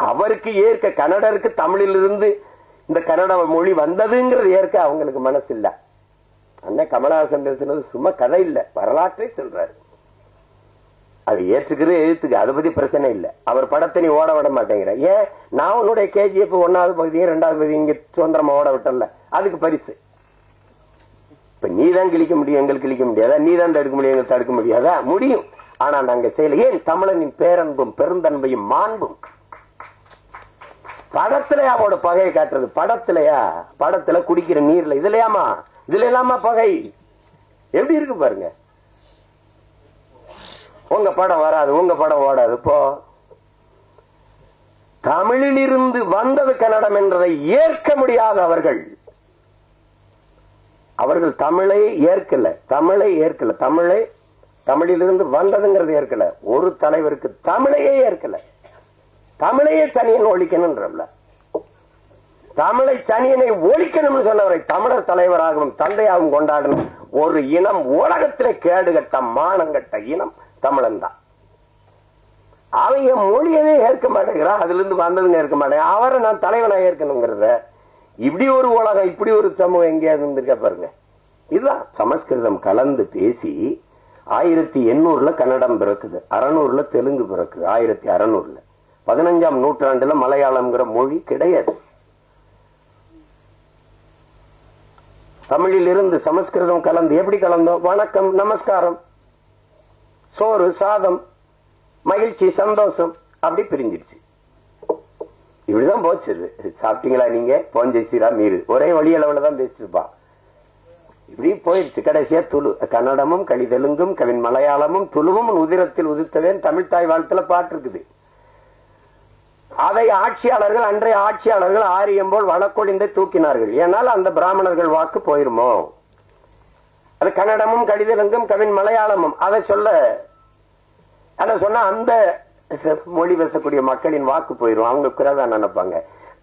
அவருக்கு ஏற்க, கன்னடருக்கு தமிழிலிருந்து இந்த கன்னட மொழி வந்ததுங்கிறது ஏற்க அவங்களுக்கு மனசு இல்ல. அண்ணன் கமலஹாசன் பேசுனது சும்மா கதை இல்ல, வரலாற்றை சொல்றாரு. அது ஏற்றுக்கிறது எதிர்த்துக்கு, அதை பத்தி பிரச்சனை இல்லை. அவர் படத்தை நீ ஓட விட மாட்டேங்கிற. ஏன்? நான் உன்னுடைய KGF 1வது பகுதியை 2வது பகுதி இங்க சுதந்திரமா ஓட விட்டல, அதுக்கு பரிசு. இப்ப நீ தான் கிழிக்க முடியும், எங்களுக்கு கிழிக்க முடியாதா? நீ தான் தடுக்க முடியும், எங்களுக்கு தடுக்க முடியாதா? முடியும். ஆனா நாங்க செய்யல. ஏன்? தமிழனின் பேரன்பும் பெருந்தன்மையும் மாண்பும். படத்திலயா அவனோட பகையை காட்டுறது? படத்திலயா? படத்துல குடிக்கிற நீர்ல, இதுலயாமா? இதுல இல்லாம பகை எப்படி இருக்கு பாருங்க. உங்க படம் வராது, உங்க படம் ஓடாது. இப்போ தமிழில் இருந்து வந்தது கன்னடம் என்றதை ஏற்க முடியாத அவர்கள் தமிழை ஏற்கல, தமிழிலிருந்து வந்ததுங்கிறது ஏற்கல. ஒரு தலைவருக்கு தமிழையே ஏற்கல, தமிழையே சனியன் ஒழிக்கணும்ன்றல. தமிழை சனியனை ஒழிக்கணும்னு சொன்னவரை தமிழர் தலைவராகவும் தந்தையாகவும் கொண்டாடணும் ஒரு இனம், உலகத்திலே கேடுகட்ட மானங்கட்ட இனம் தமிழன் தான். அவங்க மொழியவே ஏற்க மாட்டேங்கிறான், அதுல இருந்து வந்ததுங்க ஏற்க மாட்டேங்க. அவரை நான் தலைவனா ஏற்கணுங்கிறத, இப்படி ஒரு உலகம், இப்படி ஒரு சமூகம் எங்கேயாவது இருந்திருக்க பாருங்க. இதுதான் சமஸ்கிருதம் கலந்து பேசி 1800 கன்னடம் பிறக்குது, 600 தெலுங்கு பிறக்குது, 1600 15ஆம் நூற்றாண்டுல மலையாளம்ங்கிற மொழி கிடையாது. தமிழில் இருந்து சமஸ்கிருதம் கலந்து எப்படி கலந்தோம்? வணக்கம், நமஸ்காரம், சோறு, சாதம், மகிழ்ச்சி, சந்தோஷம், அப்படி பிரிஞ்சிருச்சு. இப்படிதான் போச்சு. சாப்பிட்டீங்களா நீங்க? போஞ்சை சீரா மீறு, ஒரே வழி அளவுல தான் பேசிட்டு இருப்பான். இப்படி போயிடுச்சு. கடைசியா துளு, கன்னடமும் கலிதெலுங்கும் கவின் மலையாளமும் துளுவும் உதிரத்தில் உதித்தவேன் தமிழ் தாய் வாழ்த்துல பாட்டு இருக்குது. அதை ஆட்சியாளர்கள், அன்றைய ஆட்சியாளர்கள் ஆரியம் போல் வழக்கொழிந்தை தூக்கினார்கள். ஏனால் அந்த பிராமணர்கள் வாக்கு போயிருமோ. அது கன்னடமும் கடிதலங்கும் கவின் மலையாளமும் அதை சொன்ன அந்த மொழி பேசக்கூடிய மக்களின் வாக்கு போயிரும், அவங்க குறைவா நினைப்பாங்க.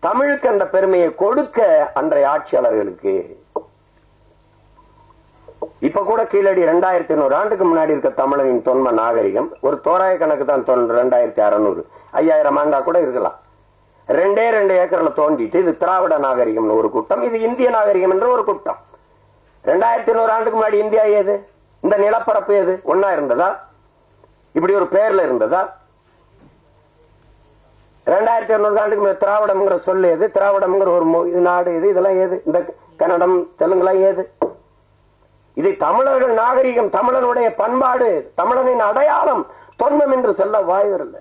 தமிழுக்கு அந்த பெருமையை கொடுக்க அன்றைய ஆட்சியாளர்களுக்கு இப்ப கூட கீழடி 2500 ஆண்டுக்கு முன்னாடி இருக்க தமிழனின் தொன்ம நாகரிகம் ஒரு தோராய கணக்கு தான் 2600 5000 ஆண்டா கூட இருக்கலாம். 2 ஏக்கர்ல தோண்டிட்டு இது திராவிட நாகரிகம் ஒரு கூட்டம், இது இந்திய நாகரிகம் என்ற ஒரு கூட்டம். 2500 ஆண்டுக்கு முன்னாடி இந்தியா ஏது? இந்த நிலப்பரப்பு ஏது? ஒன்னா இருந்ததா? இப்படி ஒரு பெயர்ல இருந்ததா? 2200 ஆண்டுக்கு முன்னாடி திராவிடம்ங்கிற சொல்லு ஏது? திராவிடம்ங்கிற ஒரு நாடு ஏது? இதெல்லாம் ஏது? இந்த கன்னடம் தெலுங்குலாம் ஏது? இது தமிழர்கள் நாகரிகம், தமிழனுடைய பண்பாடு, தமிழனின் அடையாளம், தொன்மம் என்று சொல்ல வாய் வரல.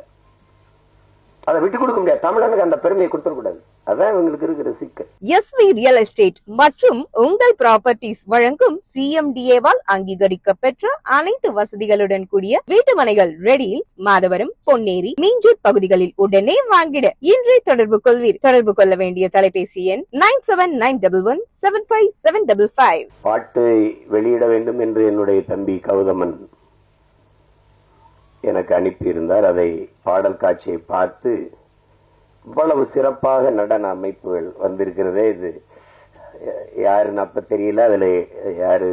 அதை விட்டு கொடுக்க முடியாது. தமிழனுக்கு அந்த பெருமையை கொடுத்துடக்கூடாது. அதான் இவங்களுக்கு இருக்கிற சிக்கல். எஸ்வி ரியல் எஸ்டேட் மற்றும் உங்கள் ப்ராப்பர்ட்டிஸ் வழங்கும் CMDA-வால் அங்கீகரிக்க பெற்ற அனைத்து வசதிகளுடன் கூடிய வீட்டு மனைகள் ரெடியில் மாதவரம், பொன்னேரி, மீஞ்சூர் பகுதிகளில் உடனே வாங்கிட இன்றே தொடர்பு கொள்வீர். தொடர்பு கொள்ள வேண்டிய தொலைபேசி எண் 9791175755. பாட்டு வெளியிட வேண்டும் என்று என்னுடைய தம்பி கௌதமன் எனக்கு அனுப்பியிருந்தார். அதை பாடல் காட்சியை பார்த்து இவ்வளவு சிறப்பாக நடன அமைப்புகள் வந்திருக்கிறதே, இது யாருன்னு அப்ப தெரியல, அதுல யாரு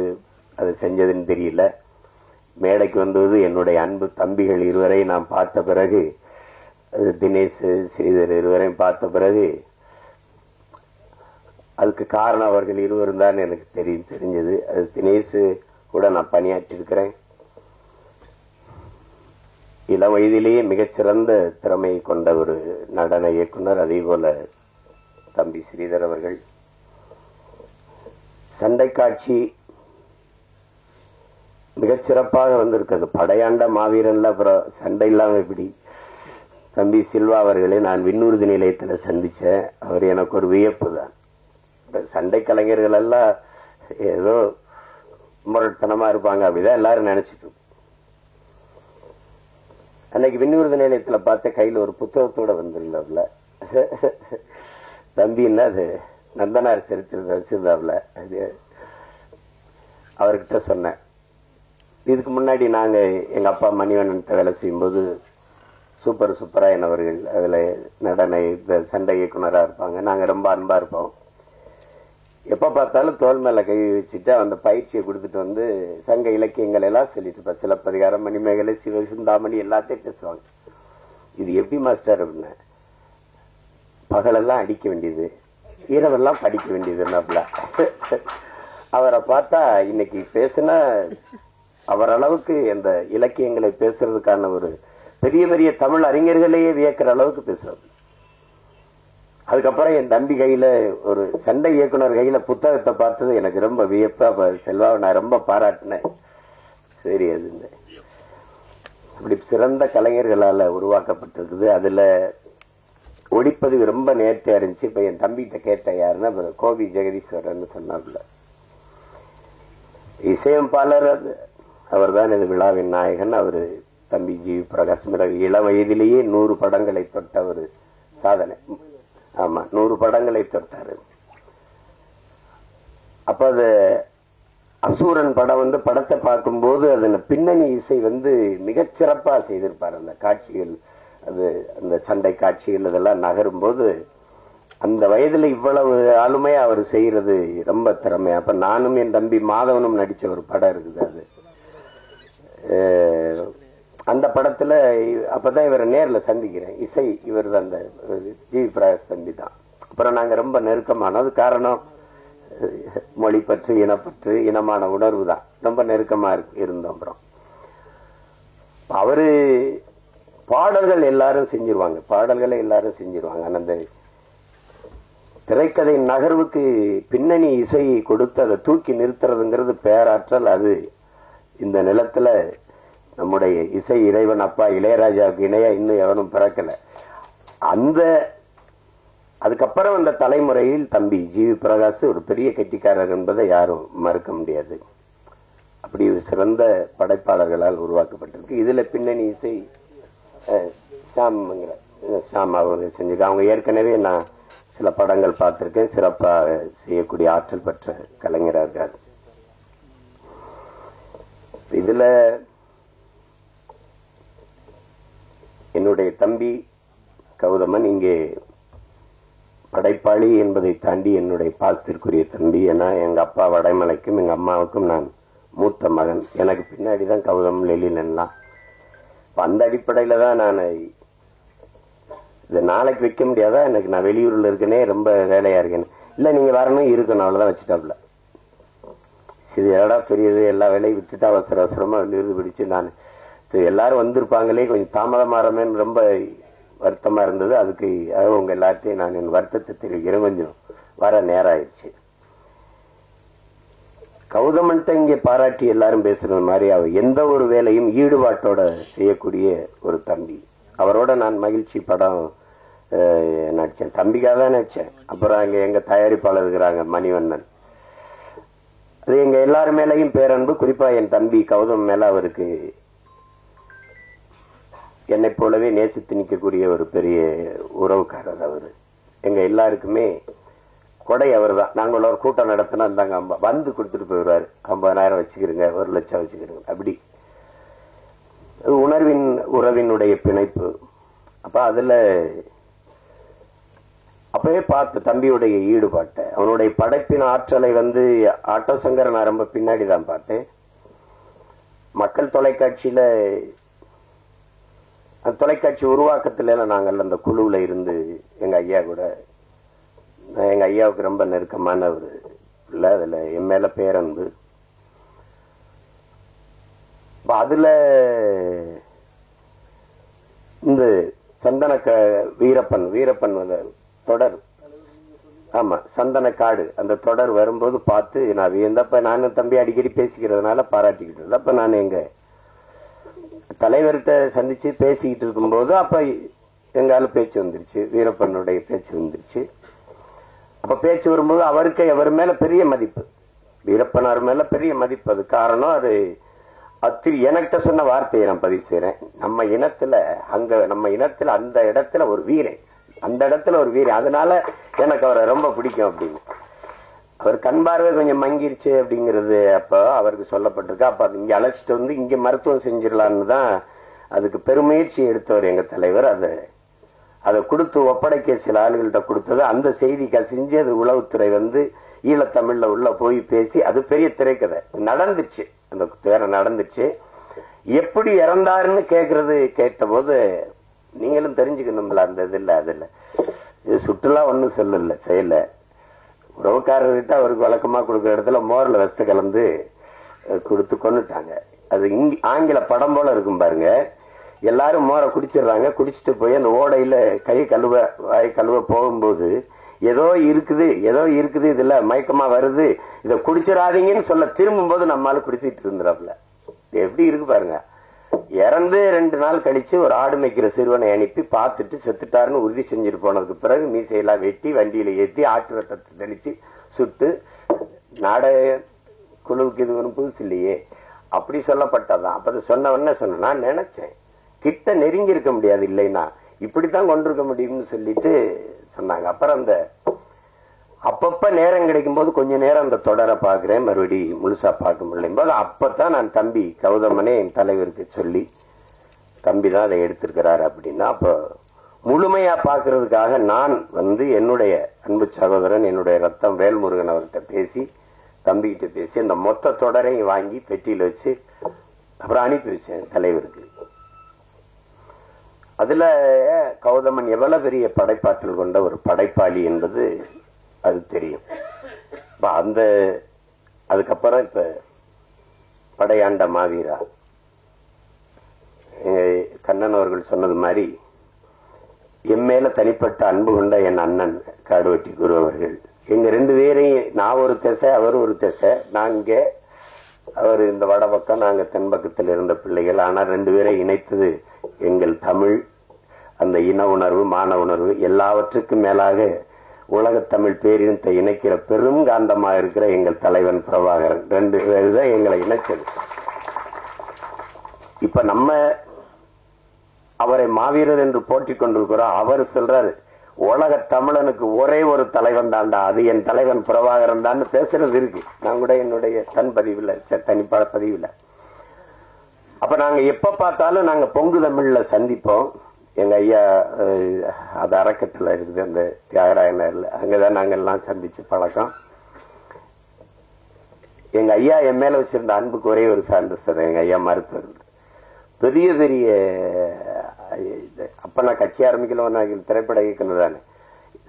அது செஞ்சதுன்னு தெரியல. மேடைக்கு வந்தது என்னுடைய அன்பு தம்பிகள் இருவரை நாம் பார்த்த பிறகு, தினேஷ், ஸ்ரீதர் இருவரையும் பார்த்த பிறகு அதுக்கு காரணம் அவர்கள் இருவரும் தான் எனக்கு தெரிஞ்சது. அது தினேஷ் கூட நான் பணியாற்றி இருக்கிறேன். இளம் வயதிலேயே மிகச்சிறந்த திறமையை கொண்ட ஒரு நடன இயக்குனர். அதே போல தம்பி ஸ்ரீதர் அவர்கள். சண்டை காட்சி மிகச்சிறப்பாக வந்திருக்கிறது. படையாண்ட மாவீரன்ல அப்புறம் சண்டை இல்லாம எப்படி? தம்பி சில்வா அவர்களை நான் விண்ணூர்தி நிலையத்தில் சந்திச்சேன். அவர் எனக்கு ஒரு வியப்பு தான். சண்டை கலைஞர்கள் எல்லாம் ஏதோ முரட்டனமா இருப்பாங்க, அப்படிதான் எல்லாரும் நினைச்சிட்டு. அன்னைக்கு விண்ணூர்தி நிலையத்துல பார்த்த கையில ஒரு புத்தகத்தோட வந்துருந்தாப்ல. தம்பி என்ன அது நந்தனார் சரித்திரத்தை வச்சிருந்தாப்ல. அது அவர்கிட்ட சொன்னேன். இதுக்கு முன்னாடி நாங்க எங்க அப்பா மணிவண்ணன் வேலை செய்யும்போது சூப்பராயன் அவர்கள் அதுல நடன சண்டை இயக்குனரா இருப்பாங்க. நாங்க ரொம்ப அன்பா இருப்போம். எப்ப பார்த்தாலும் தோல் மேல கை வச்சுட்டு அந்த பயிற்சியை கொடுத்துட்டு வந்து சங்க இலக்கியங்கள் எல்லாம் சொல்லிட்டு இருப்பா. சிலப்பதிகாரம், மணிமேகலை, சிவசிந்தாமணி எல்லாத்தையும் பேசுவாங்க. இது எப்படி மாஸ்டர் அப்படின்னு பகலெல்லாம் அடிக்க வேண்டியது, இரவெல்லாம் படிக்க வேண்டியது. அவரை பார்த்தா இன்னைக்கு பேசுனா அவர் அளவுக்கு அந்த இலக்கியங்களை பேசுறதுக்கான ஒரு பெரிய பெரிய தமிழ் அறிஞர்களையே வியக்கிற அளவுக்கு பேசுவார். அதுக்கப்புறம் என் தம்பி கையில ஒரு சண்டை இயக்குனர் கையில புத்தகத்தை பார்த்தது எனக்கு ரொம்ப வியப்பா. செல்வாவை நான் ரொம்ப பாராட்டினேன். சரி, அது அப்படி சிறந்த கலைஞர்களால உருவாக்கப்பட்டிருக்குது. அதுல ஒளிப்பதிவு ரொம்ப நேர்த்தியா இருந்துச்சு. இப்ப என் தம்பிகிட்ட கேட்ட யாருன்னா கோவி ஜெகதீஸ்வரன் சொன்னார்ல, இசையமைப்பாளர் அவர் தான் இது விழாவின் நாயகன். அவரு தம்பி ஜி பிரகாஷ் இள வயதிலேயே 100 படங்களை தொட்ட ஒரு சாதனை. ஆமா, 100 படங்களை தொட்டாரு. அப்ப அது அசூரன் படம் படத்தை பார்க்கும்போது அதன் பின்னணி இசை மிகச்சிறப்பா செய்திருப்பார். அந்த காட்சிகள், அது அந்த சண்டை காட்சிகள் இதெல்லாம் நகரும் போது அந்த வயதுல இவ்வளவு ஆளுமையா அவர் செய்யறது ரொம்ப திறமை. அப்ப நானும் என் தம்பி மாதவனும் நடிச்ச ஒரு படம் இருக்குது. அது அந்த படத்துல அப்பதான் இவரை நேர்ல சந்திக்கிறேன். இசை இவர் தான், அந்த ஜி பிரகாஷ் தம்பி தான். அப்புறம் நாங்க ரொம்ப நெருக்கமானது காரணம் மொழி பற்று, இனப்பற்று, இனமான உணர்வு தான். ரொம்ப நெருக்கமா இருந்தோம். அப்புறம் அவரு பாடல்கள் எல்லாரும் செஞ்சிருவாங்க, பாடல்களை எல்லாரும் செஞ்சிருவாங்க. அந்த திரைக்கதை நகர்வுக்கு பின்னணி இசையை கொடுத்து அதை தூக்கி நிறுத்துறதுங்கிறது பேராற்றல். அது இந்த நிலத்துல நம்முடைய இசை இறைவன் அப்பா இளையராஜாவுக்கு இணையா இன்னும் எவனும் பிறக்கல. அதுக்கப்புறம் அந்த தலைமுறையில் தம்பி ஜி பிரகாஷ் ஒரு பெரிய கெட்டிக்காரர் என்பதை யாரும் மறுக்க முடியாது. அப்படி ஒரு சிறந்த படைப்பாளர்களால் உருவாக்கப்பட்டிருக்கு. இதுல பின்னணி இசை ஷாம் அவங்க செஞ்சிருக்காங்க. அவங்க ஏற்கனவே நான் சில படங்கள் பார்த்திருக்கேன். சிறப்பாக செய்யக்கூடிய ஆற்றல் பெற்ற கலைஞராக. இதுல என்னுடைய தம்பி கௌதமன் இங்கே படைப்பாளி என்பதை தாண்டி என்னுடைய பாசத்திற்குரிய தம்பி. ஏன்னா எங்க அப்பா வடைமலைக்கும் எங்க அம்மாவுக்கும் நான் மூத்த மகன். எனக்கு பின்னாடிதான் கௌதம், லெலின் எல்லாம். அந்த அடிப்படையில தான் நான் இதை நாளைக்கு வைக்க முடியாதா, எனக்கு நான் வெளியூர்ல இருக்கேனே, ரொம்ப வேலையா இருக்கேன். இல்ல நீங்க வரணும் இருக்கணும், அவ்வளவுதான் வச்சுட்டாப்ல. சரி, எடா பெரியது, எல்லா வேலையும் விட்டுட்டு அவசர அவசரமா வெளியூர் பிடிச்சு நான் எல்லாரும் வந்திருப்பாங்களே, கொஞ்சம் தாமதமாறமேன்னு ரொம்ப வருத்தமா இருந்தது. அதுக்கு உங்க எல்லாத்தையும் நான் என் வருத்தத்தை தெரிவிக்கிறேன். கொஞ்சம் வர நேரம் ஆயிடுச்சு. கௌதமன்ட்ட இங்கே பாராட்டி எல்லாரும் பேசுறது மாதிரி அவர் எந்த ஒரு வேலையும் ஈடுபாட்டோட செய்யக்கூடிய ஒரு தம்பி. அவரோட நான் மகிழ்ச்சி படம் நடிச்சேன், தம்பிக்காக தான் நடிச்சேன். அப்புறம் அங்க எங்க தயாரிப்பாளர் இருக்கிறாங்க மணிவண்ணன். அது எங்க எல்லாரும் மேலையும் பேரன்பு. குறிப்பா என் தம்பி கௌதம் மேல அவருக்கு என்னை போலவே நேசித்து நிற்கக்கூடிய ஒரு பெரிய உறவுக்காரர் அவரு. எங்க எல்லாருக்குமே கொடை அவர் தான். நாங்கள் ஒரு கூட்டம் நடத்தினா இருந்தாங்க வந்து கொடுத்துட்டு போயிடுவாரு. 50,000 வச்சுக்கிறீங்க, 1,00,000 வச்சுக்கிறீங்க. அப்படி உறவினுடைய பிணைப்பு. அப்ப அதுல அப்பவே பார்த்து தம்பியுடைய ஈடுபாட்டை, அவனுடைய படைப்பின் ஆற்றலை ஆட்டோ சங்கர் நான் ரொம்ப பின்னாடிதான் பார்த்தேன். மக்கள் தொலைக்காட்சியில தொலைக்காட்சி உருவாக்கத்துல நாங்கள் அந்த குழுவுல இருந்து எங்க ஐயா கூட, எங்க ஐயாவுக்கு ரொம்ப நெருக்கமான ஒரு பிள்ளை. அதுல என் மேல பேரன்பு. அதுல இந்த சந்தன வீரப்பன் தொடர், ஆமா சந்தன காடு, அந்த தொடர் வரும்போது பார்த்து நான் வியந்தப்ப, நானும் தம்பி அடிக்கடி பேசிக்கிறதுனால பாராட்டிக்கிட்டு இருந்தேன். அப்ப நான் எங்க தலைவர்கிட்ட சந்திச்சு பேசிக்கிட்டு இருக்கும்போது அப்ப எங்கால பேச்சு வந்துருச்சு, வீரப்பனுடைய பேச்சு வந்துருச்சு. அப்ப பேச்சு வரும்போது அவருக்கு அவர் மேல பெரிய மதிப்பு, வீரப்பனார் மேல பெரிய மதிப்பு. அது காரணம் அது எனக்கிட்ட சொன்ன வார்த்தையை நான் பதிவு செய்யறேன். நம்ம இனத்துல அந்த இடத்துல ஒரு வீரன், அந்த இடத்துல ஒரு வீரன், அதனால எனக்கு அவரை ரொம்ப பிடிக்கும் அப்படின்னு. அவர் கண் பார்வை கொஞ்சம் மங்கிருச்சு அப்படிங்கிறது அப்ப அவருக்கு சொல்லப்பட்டிருக்கு. அப்ப அது இங்க அழைச்சிட்டு இங்க மருத்துவம் செஞ்சிடலான்னு தான் அதுக்கு பெருமுயற்சி எடுத்தவர் எங்க தலைவர். அதை கொடுத்து ஒப்படைக்க சில ஆளுகள்கிட்ட கொடுத்தது. அந்த செய்தி கசிஞ்சு அது உளவுத்துறை ஈழத்தமிழ்ல உள்ள போய் பேசி, அது பெரிய திரைக்கதை நடந்துச்சு. அந்த வேற நடந்துச்சு. எப்படி இறந்தாருன்னு கேட்ட போது நீங்களும் தெரிஞ்சுக்கணும்ல அந்த இதுல. அதுல சுற்றுலா ஒன்றும் சொல்லல, செய்யல. உறவுக்காரர்கிட்ட அவருக்கு வழக்கமா கொடுக்குற இடத்துல மோர்ல விஷத்தை கலந்து கொடுத்து கொண்டுட்டாங்க. அது ஆங்கில படம் போல இருக்கும் பாருங்க. எல்லாரும் மோரை குடிச்சிடுறாங்க. குடிச்சிட்டு போய் அந்த ஓடையில கை கழுவ வாய் கழுவ போகும்போது ஏதோ இருக்குது இதுல மயக்கமா வருது, இதை குடிச்சிடாதீங்கன்னு சொல்ல திரும்பும் போது நம்மளால குடிச்சிட்டு இருந்துறாப்ல. எப்படி இருக்கு பாருங்க. இறந்து 2 நாள் கழிச்சு ஒரு ஆடு மேய்க்கிற சிறுவனை அனுப்பி பார்த்துட்டு செத்துட்டாருன்னு உறுதி செஞ்சுட்டு போனதுக்கு பிறகு மீசையெல்லாம் வெட்டி வண்டியில ஏற்றி ஆட்டு ரத்தத்தை தெளிச்சு சுட்டு நாடக குழுவுக்கு இது ஒன்றும் புதுசு இல்லையே அப்படி சொல்லப்பட்டதான். அப்ப அது சொன்ன சொன்ன நான் நினைச்சேன் கிட்ட நெருங்கி இருக்க முடியாது, இல்லைன்னா இப்படித்தான் கொண்டிருக்க முடியும்னு சொல்லிட்டு சொன்னாங்க. அப்புறம் அந்த அப்பப்ப நேரம் கிடைக்கும் போது கொஞ்ச நேரம் அந்த தொடரை பாக்குறேன், மறுபடி முழுசா பார்க்க முடியும் போது அப்பதான் நான் தம்பி கௌதமனே என் தலைவருக்கு சொல்லி தம்பி தான் அதை எடுத்திருக்கிறாரு அப்படின்னா, அப்ப முழுமையா பாக்குறதுக்காக நான் என்னுடைய அன்பு சகோதரன் என்னுடைய ரத்தம் வேல்முருகன் அவர்கிட்ட பேசி தம்பிக்கிட்ட பேசி அந்த மொத்த தொடரையும் வாங்கி பெட்டியில வச்சு அப்புறம் அனுப்பி வச்சேன் தலைவருக்கு. அதுல கௌதமன் எவ்வளவு பெரிய படைப்பாற்றல் கொண்ட ஒரு படைப்பாளி என்பது அது தெரியும். அந்த அதுக்கப்புறம் இப்ப படையாண்ட மாவீரா கண்ணன் அவர்கள் சொன்னது மாதிரி என் மேல தனிப்பட்ட அன்பு கொண்ட என் அண்ணன் காடுவெட்டி குரு அவர்கள், எங்க 2 பேரையும் நான் ஒரு திசை அவர் ஒரு திசை, நாங்க அவர் இந்த வடபக்கம் நாங்க தென்பக்கத்தில் இருந்த பிள்ளைகள். ஆனா 2 பேரை இணைத்தது எங்கள் தமிழ், அந்த இன உணர்வு மான உணர்வு, எல்லாவற்றுக்கும் மேலாக உலக தமிழ் பேரினத்தை இணைக்கிற பெரும் காந்தமா இருக்கிற எங்கள் தலைவன் பிரபாகரன். 2 பேர் தான் எங்களை இணைச்சது. இப்ப நம்ம அவரை மாவீரர் என்று போற்றிக் கொண்டிருக்கிறோம். அவர் சொல்றாரு உலக தமிழனுக்கு ஒரே ஒரு தலைவன் தான்டா, அது என் தலைவன் பிரபாகரன் தான் பேசுறது இருக்கு. நான் கூட என்னுடைய பதிவுல தனிப்பட பதிவுல. அப்ப நாங்க எப்ப பார்த்தாலும் நாங்க பொங்கு தமிழ்ல சந்திப்போம். எங்க ஐயா அது அறக்கட்டளை இருக்குது அந்த தியாகராய நகர்ல, அங்கதான் நாங்க எல்லாம் சந்திச்சு பழக்கம். எங்க ஐயா என் மேல வச்சிருந்த அன்புக்கு ஒரே ஒரு சான்று சார், எங்க ஐயா மருத்துவர். பெரிய பெரிய அப்ப நான் கட்சி ஆரம்பிக்கல, திரைப்பட இயக்குனர் தானே,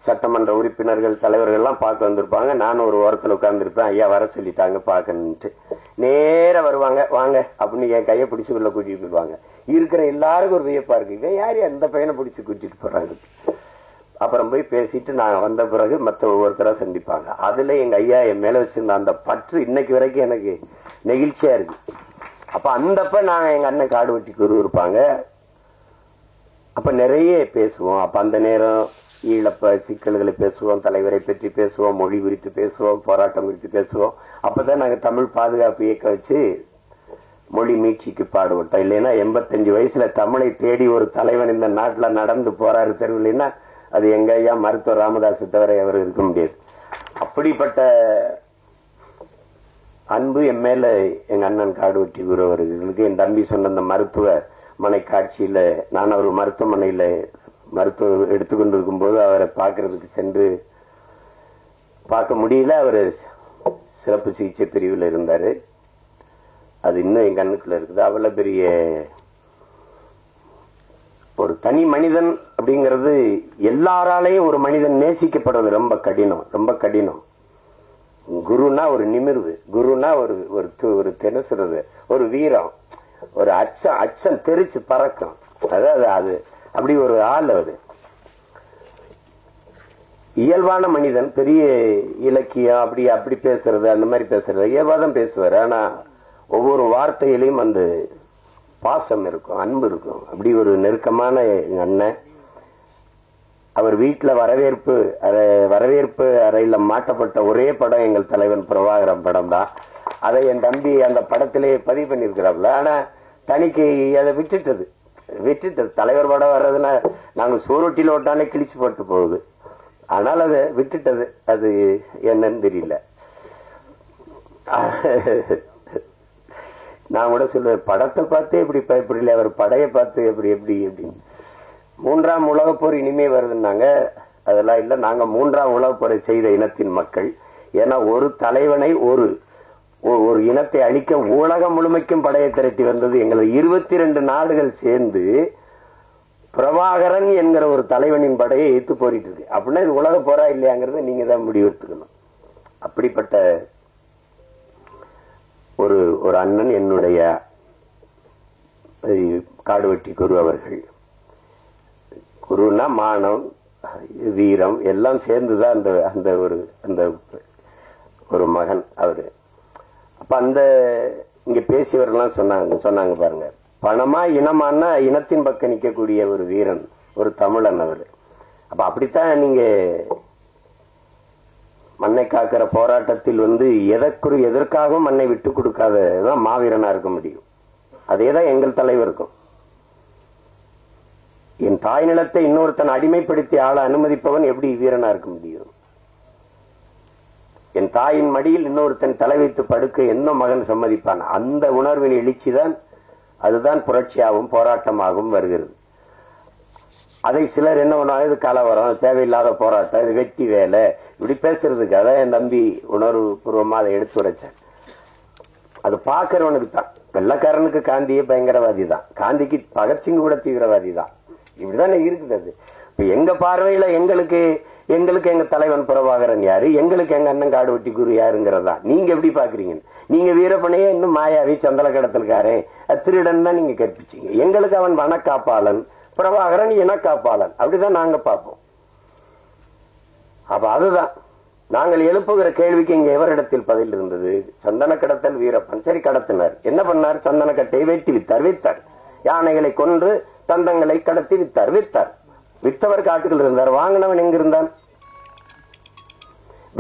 சட்டமன்ற உறுப்பினர்கள் தலைவர்கள் எல்லாம் பார்க்க வந்திருப்பாங்க. நானும் ஒரு ஓரத்தில் உட்கார்ந்து இருப்பேன். ஐயா வர சொல்லிட்டாங்க பார்க்கணும்ட்டு நேர வருவாங்க. வாங்க அப்படின்னு என் கையை பிடிச்சு உள்ள கூட்டிட்டு போயிடுவாங்க. இருக்கிற எல்லாருக்கும் ஒரு வியப்பா இருக்கு, இவன் யாரு அந்த பையனை பிடிச்சு கூட்டிட்டு போறாங்க. அப்புறம் போய் பேசிட்டு நான் வந்த பிறகு மற்ற ஒவ்வொருத்தரா சந்திப்பாங்க. அதுல எங்க ஐயா என் மேல வச்சிருந்த அந்த பற்று இன்னைக்கு வரைக்கும் எனக்கு நெகிழ்ச்சியா இருக்கு. அப்ப அந்தப்ப நாங்க எங்க அண்ணன் காடுவெட்டி குரு இருப்பாங்க. அப்ப நிறைய பேசுவோம். அப்ப அந்த நேரம் ஈழப்ப சிக்கல்களை பேசுவோம், தலைவரை பற்றி பேசுவோம், மொழி குறித்து பேசுவோம், போராட்டம் குறித்து பேசுவோம். அப்பதான் நாங்க தமிழ் பாதுகாப்பு இயக்க வச்சு மொழி மீட்சிக்கு பாடுபட்டோம். இல்லைன்னா 85 வயசுல தமிழை தேடி ஒரு தலைவன் இந்த நாட்டுல நடந்து போறாரு தெருவில்லைன்னா அது எங்க ஐயா மருத்துவர் ராமதாஸ் தவிர அவர் இருக்க முடியாது. அப்படிப்பட்ட அன்பு என் மேல எங்க அண்ணன் காடுவெட்டி குரு அவர்களுக்கு. என் தம்பி சொன்ன அந்த மருத்துவ மனை காட்சியில நான் அவர் மருத்துவமனையில மருத்துவம் எடுத்துக்கொண்டிருக்கும் போது அவரை பார்க்கறதுக்கு சென்று பார்க்க முடியல. அவர் சிறப்பு சிகிச்சை பிரிவில் இருந்தாரு. அது இன்னும் என் கண்ணுக்குள்ள இருக்குது. அவ்வளவு பெரிய ஒரு தனி மனிதன் அப்படிங்கிறது எல்லாராலையும் ஒரு மனிதன் நேசிக்கப்படுறது ரொம்ப கடினம், ரொம்ப கடினம். குருனா ஒரு நிமிர்வு, குருனா ஒரு தினசுறது, ஒரு வீரம், ஒரு அச்சம் தெரிச்சு பறக்கும். அதாவது அது அப்படி ஒரு ஆள். அவரு இயல்பான மனிதன், பெரிய இலக்கியம் அப்படி அப்படி பேசுறது அந்த மாதிரி பேசுறது இயல்பாதான் பேசுவார். ஆனா ஒவ்வொரு வார்த்தையிலையும் அந்த பாசம் இருக்கும், அன்பு இருக்கும். அப்படி ஒரு நெருக்கமான எங்க அண்ணன். அவர் வீட்டுல வரவேற்பு அறையில மாட்டப்பட்ட ஒரே படம் எங்கள் தலைவன் பிரபாகரன் படம் தான். அதை என் தம்பி அந்த படத்திலே பதிவு பண்ணிருக்கிறாப்ல. ஆனா தனிக்கு அதை விட்டுட்டது. தலைவர் படம் வர்றதுன்னா நாங்க சோறுட்டில ஓட்டாலே கிழிச்சு போட்டு போகுது. ஆனால் அதை விட்டுட்டது. அது என்னன்னு தெரியல. நான் கூட சொல்லுவேன், படத்தை பார்த்து எப்படி பயப்படல, அவர் படையை பார்த்து எப்படி அப்படின்னு. 3ஆம் உலகப் போர் இனிமே வருதுன்னாங்க. அதெல்லாம் இல்ல, நாங்க 3ஆம் உலகப் போரை செய்த இனத்தின் மக்கள். ஏன்னா ஒரு தலைவனை ஒரு இனத்தை அழிக்க உலகம் முழுமைக்கும் படையை திரட்டி வந்தது எங்களை 22 நாடுகள் சேர்ந்து பிரபாகரன் என்கிற ஒரு தலைவனின் படையை ஏத்து போரிட்டு இருக்கு. அப்படின்னா இது உலக போரா இல்லையாங்கிறத நீங்க தான் முடிவெடுத்துக்கணும். அப்படிப்பட்ட ஒரு அண்ணன் என்னுடைய காடுவெட்டி குரு அவர்கள். குருன்னா மானம், வீரம் எல்லாம் சேர்ந்துதான் அந்த ஒரு மகன் அவரு. அப்ப இங்க பேசியவர்கள்லாம் சொன்னாங்க பாருங்க, பணமா இனமானா இனத்தின் பக்கம் நிற்கக்கூடிய ஒரு வீரன், ஒரு தமிழன் அவரு. அப்ப அப்படித்தான் நீங்க மண்ணை காக்கிற போராட்டத்தில் எதற்காகவும் மண்ணை விட்டு கொடுக்காததான் மாவீரனா இருக்க முடியும். அதேதான் எங்கள் தலைவருக்கும். என் தாய் நிலத்தை இன்னொருத்தன் அடிமைப்படுத்தி ஆள அனுமதிப்பவன் எப்படி வீரனா இருக்க முடியும்? என் தாயின் மடியில் இன்னொருத்தன் தலை வைத்து படுக்க என்ன மகன் சம்மதிப்பான்? அந்த உணர்வின் எழுச்சிதான், அதுதான் புரட்சியாகவும் போராட்டமாகவும் வருகிறது. அதை சிலர் என்ன பண்ணுவாங்க, இது கலவரம், தேவையில்லாத போராட்டம், இது வெட்டி வேலை, இப்படி பேசுறதுக்கு. அதான் என் தம்பி உணர்வு பூர்வமா அதை எடுத்து உரைச்சேன். அது பாக்குறவனுக்கு தான். வெள்ளக்காரனுக்கு காந்தியே பயங்கரவாதி தான், காந்திக்கு பகத்சிங் கூட தீவிரவாதி தான். இப்படிதானே இருக்குது. அது இப்ப எங்க பார்வையில எங்களுக்கு எங்க தலைவன் பிரபாகரன் யாரு, எங்களுக்கு எங்க அண்ணன் காடுவெட்டி குரு யாருங்கிறதா. நீங்க எப்படி பாக்குறீங்க? நீங்க வீரப்பனையே இன்னும் மாயாவி, சந்தல கடத்தல்காரன், திருடன் தான் நீங்க கற்பிச்சீங்க. எங்களுக்கு அவன் வனக்காப்பாளன், பிரபாகரன் இனக்காப்பாளன். அப்படிதான் நாங்க பார்ப்போம். அப்ப அதுதான் நாங்கள் எழுப்புகிற கேள்விக்கு இங்க எவரிடத்தில் பதில் இருந்தது? சந்தன கடத்தல் வீரப்பன். சரி, கடத்தினார். என்ன பண்ணார்? சந்தன கட்டையை வெட்டி வித்தார். யானைகளை கொன்று தந்தங்களை கடத்தி வித்தார். வித்தவர் காட்டுகள் இருந்தார். வாங்கினவன் எங்க இருந்தான்?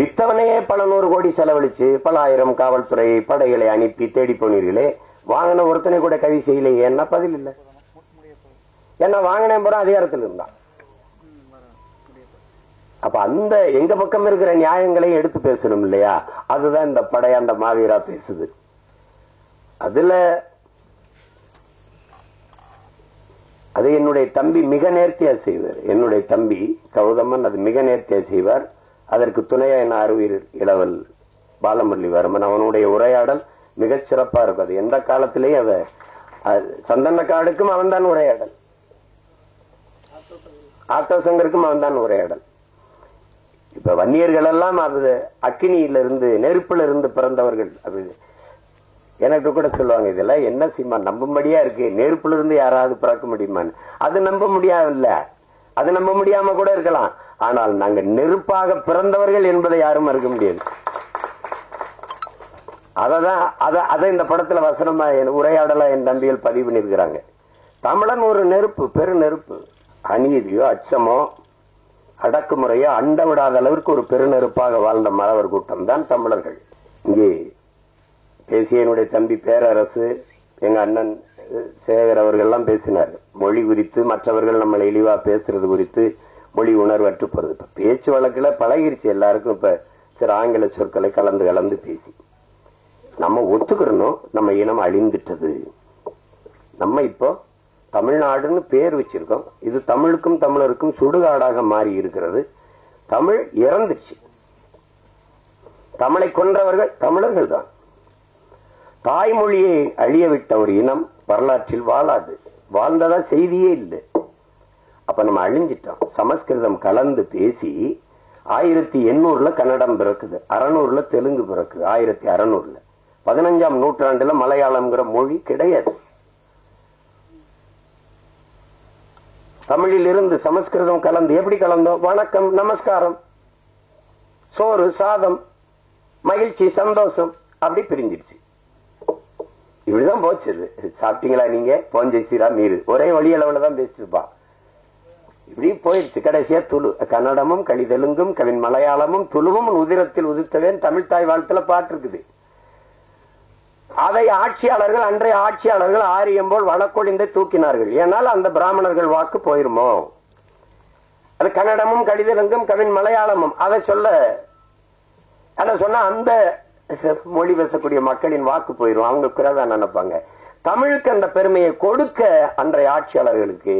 வித்தவனையே பல 100 கோடி செலவழிச்சு பல ஆயிரம் காவல்துறை படைகளை அனுப்பி தேடி போனீர்களே, வாங்கின ஒருத்தனை கூட கைது செய்யலையே. என்ன பதில் இல்லை? என்ன வாங்கின போற அதிகாரத்தில் இருந்தான். அப்ப எங்க பக்கம் இருக்கிற நியாயங்களை எடுத்து பேசணும் இல்லையா? அதுதான் இந்த படையாண்ட மாவீரா பேசுது. அதுல அது என்னுடைய தம்பி மிக நேர்த்தியா செய்வார். என்னுடைய தம்பி கௌதமன் அது மிக நேர்த்தியா செய்வார். அதற்கு துணையா என்ன அறிவியல் இளவல் பாலமுரளிவர்மன். அவனுடைய உரையாடல் மிகச் சிறப்பா இருக்கும். அது எந்த காலத்திலேயும் சந்தன காடுக்கும் அவன் தான் உரையாடல், ஆட்டோ சங்கருக்கும் அவன் தான் உரையாடல். இப்ப வன்னியர்கள் எல்லாம் அது அக்கினியிலிருந்து நெருப்புல இருந்து பிறந்தவர்கள். அது எனக்கு கூட சொல்லுவாங்க, இதெல்லாம் என்ன சீமா நம்பும்படியா இருக்கு, நெருப்புல இருந்து யாராவது பிறக்க முடியுமான்னு. அது நம்ப முடியாதுல்ல, அது நம்ப முடியாம கூட இருக்கலாம். ஆனால் நாங்க நெருப்பாக பிறந்தவர்கள் என்பதை யாரும் மறுக்க முடியாது. அதை இந்த படத்துல வசனமா உரையாடலா என் தம்பிகள் பதிவு பண்ணிருக்கிறாங்க. தமிழன் ஒரு நெருப்பு, பெரு நெருப்பு. அநீதியோ அச்சமோ அடக்குமுறையோ அண்ட விடாத அளவிற்கு ஒரு பெருநெருப்பாக வாழ்ந்த மறவர் கூட்டம் தான் தமிழர்கள். இங்கே பேசிய என்னுடைய தம்பி பேரரசு, எங்க அண்ணன் சேகர் அவர்கள் எல்லாம் பேசினார். மொழி குறித்து, மற்றவர்கள் நம்மளை இழிவா பேசுறது குறித்து, மொழி உணர்வற்று போறது. இப்ப பேச்சு வழக்குல பழகிருச்சு எல்லாருக்கும். இப்ப சில ஆங்கில சொற்களை கலந்து பேசி நம்ம ஒத்துக்கிறணும், நம்ம இனம் அழிந்துட்டது. நம்ம இப்போ தமிழ்நாடுன்னு பேர் வச்சிருக்கோம். இது தமிழுக்கும் தமிழருக்கும் சுடுகாடாக மாறி இருக்கிறது. தமிழ் இறந்துச்சு. தமிழை கொன்றவர்கள் தமிழர்கள் தான். தாய்மொழியை அழிய விட்ட ஒரு இனம் வரலாற்றில் வாழாது. வாழ்ந்ததா செய்தியே இல்லை. அப்ப நம்ம அழிஞ்சிட்டோம். சமஸ்கிருதம் கலந்து பேசி 1800 கன்னடம் பிறக்குது, 600 தெலுங்கு பிறக்குது, 1600 15ஆம் நூற்றாண்டுல மலையாளம்ங்கிற மொழி கிடையாது. தமிழில் இருந்து சமஸ்கிருதம் கலந்து எப்படி கலந்தோம்? வணக்கம், நமஸ்காரம், சோறு, சாதம், மகிழ்ச்சி, சந்தோஷம், அப்படி பிரிஞ்சிருச்சு. இப்படிதான் போச்சு. சாப்பிட்டீங்களா நீங்க, போஞ்சை சீரா மீறு, ஒரே வழி அளவுல தான் பேசிருப்பான். இப்படி போயிடுச்சு. கடைசியா துளு, கன்னடமும் கலிதெலுங்கும் கவின் மலையாளமும் துளுவும் உதிரத்தில் உதித்தவேன் தமிழ் தாய் வாழ்த்துல பாட்டு இருக்குது. அதை ஆட்சியாளர்கள், அன்றைய ஆட்சியாளர்கள் ஆரியம் போல் வழக்கொழிந்தை தூக்கினார்கள். ஏனால் அந்த பிராமணர்கள் வாக்கு போயிருமோ. அது கன்னடமும் கடிதலங்கும் கவின் மலையாளமும் அதை சொன்ன அந்த மொழி பேசக்கூடிய மக்களின் வாக்கு போயிரும். அவங்க குறைவா நினைப்பாங்க. தமிழுக்கு அந்த பெருமையை கொடுக்க அன்றைய ஆட்சியாளர்களுக்கு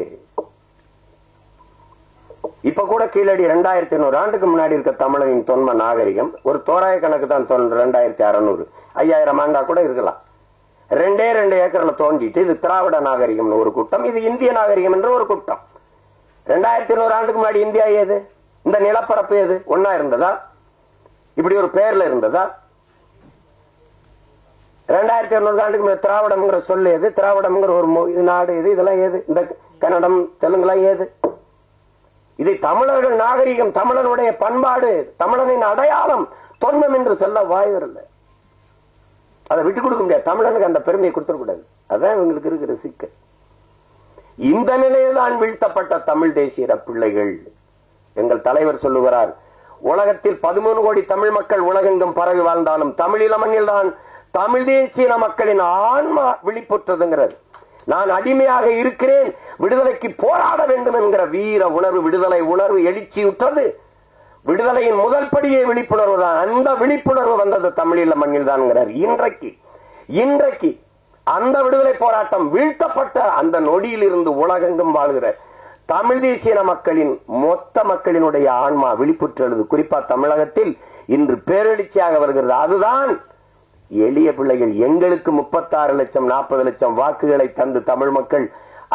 இப்ப கூட கீழடி 2500 ஆண்டுக்கு முன்னாடி இருக்க தமிழனின் தொன்ம நாகரிகம் ஒரு தோராய கணக்கு தான் 2600 5000 ஆண்டா கூட இருக்கலாம். 2 ஏக்கர்ல தோண்டிட்டு இது திராவிட நாகரிகம் ஒரு கூட்டம், இது இந்திய நாகரிகம் என்ற ஒரு கூட்டம். 2200 ஆண்டுக்கு முன்னாடி இந்தியா ஏது? இந்த நிலப்பரப்பு ஏது? ஒன்னா இருந்ததா? இப்படி ஒரு பெயர்ல இருந்ததா? 2200 ஆண்டுக்கு முன்னாடி திராவிடம்ங்கிற சொல்லு ஏது? திராவிடம்ங்கிற ஒரு நாடு எது? இதெல்லாம் ஏது? இந்த கன்னடம் தெலுங்குலாம் ஏது? இதை தமிழர்கள் நாகரிகம், தமிழனுடைய பண்பாடு, தமிழனின் அடையாளம், தொன்மம் என்று சொல்ல வாய் வரல. அதை விட்டு கொடுக்க முடியாது. தமிழனுக்கு அந்த பெருமையை கொடுத்துடக்கூடாது. அதான் இவங்களுக்கு இருக்கிற சிக்கல். இந்த நிலையில்தான் வீழ்த்தப்பட்ட தமிழ் தேசிய பிள்ளைகள். எங்கள் தலைவர் சொல்லுகிறார், உலகத்தில் 13 கோடி தமிழ் மக்கள் உலகெங்கும் பரவி வாழ்ந்தாலும் தமிழீழ மண்ணில் தான் தமிழ் தேசிய மக்களின் ஆன்மா விழிப்புற்றதுங்கிறது. நான் அடிமையாக இருக்கிறேன், விடுதலைக்கு போராட வேண்டும் என்கிற வீர உணர்வு, விடுதலை உணர்வு எழுச்சியுற்றது. விடுதலையின் முதல் படியே விழிப்புணர்வு தான். அந்த விழிப்புணர்வு வந்தது தமிழீழ மண்ணில் தான். இன்றைக்கு அந்த விடுதலை போராட்டம் வீழ்த்தப்பட்ட அந்த நொடியில் இருந்து உலகெங்கும் வாழ்கிற தமிழ் தேசிய மக்களின் மொத்த மக்களினுடைய ஆன்மா விழிப்புற்றது. குறிப்பா தமிழகத்தில் இன்று பேரெழுச்சியாக வருகிறது. அதுதான் எளிய பிள்ளைகள். எங்களுக்கு 36 லட்சம் 40 லட்சம் வாக்குகளை தந்து தமிழ் மக்கள்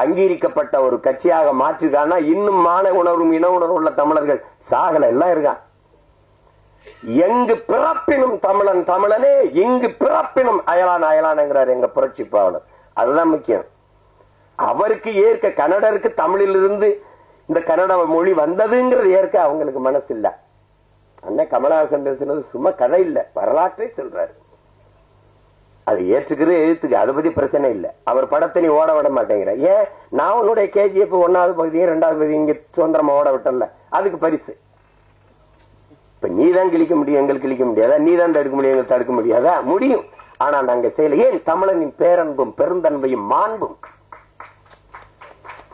அங்கீகரிக்கப்பட்ட ஒரு கட்சியாக மாற்றிருக்காங்கன்னா, இன்னும் மான உணர்வும் இன உணர்வு உள்ள தமிழர்கள் சாகல எல்லாம் இருக்கான். எங்கு பிறப்பினும் தமிழன் தமிழனே, இங்கு பிறப்பினும் அயலான் அயலான்ங்கிறார் எங்க புரட்சி பாவலர். அதுதான் முக்கியம். அவருக்கு ஏற்க, கன்னடருக்கு தமிழிலிருந்து இந்த கன்னட மொழி வந்ததுங்கிறது ஏற்க அவங்களுக்கு மனசு இல்ல. அண்ணன் கமலஹாசன் பேசுனது சும்மா கதை இல்ல, வரலாற்றை சொல்றாரு. அது ஏற்றுக்கிறது, எதிர்த்துக்கு, அதை பத்தி பிரச்சனை இல்லை. அவர் படத்தை நீ ஓட விட மாட்டேங்கிற. ஏன்? நான் உன்னுடைய KGF 1வது பகுதியை 2வது பகுதி இங்க சுதந்திரமா ஓட விட்டல, அதுக்கு பரிசு. இப்ப நீ தான் கிழிக்க முடியும், எங்களுக்கு கிழிக்க முடியாதா? நீ தான் தடுக்க முடியும், எங்களுக்கு தடுக்க முடியாதா? முடியும். ஆனா நாங்க செய்யல. ஏன்? தமிழனின் பேரன்பும் பெருந்தன்மையும் மாண்பும்.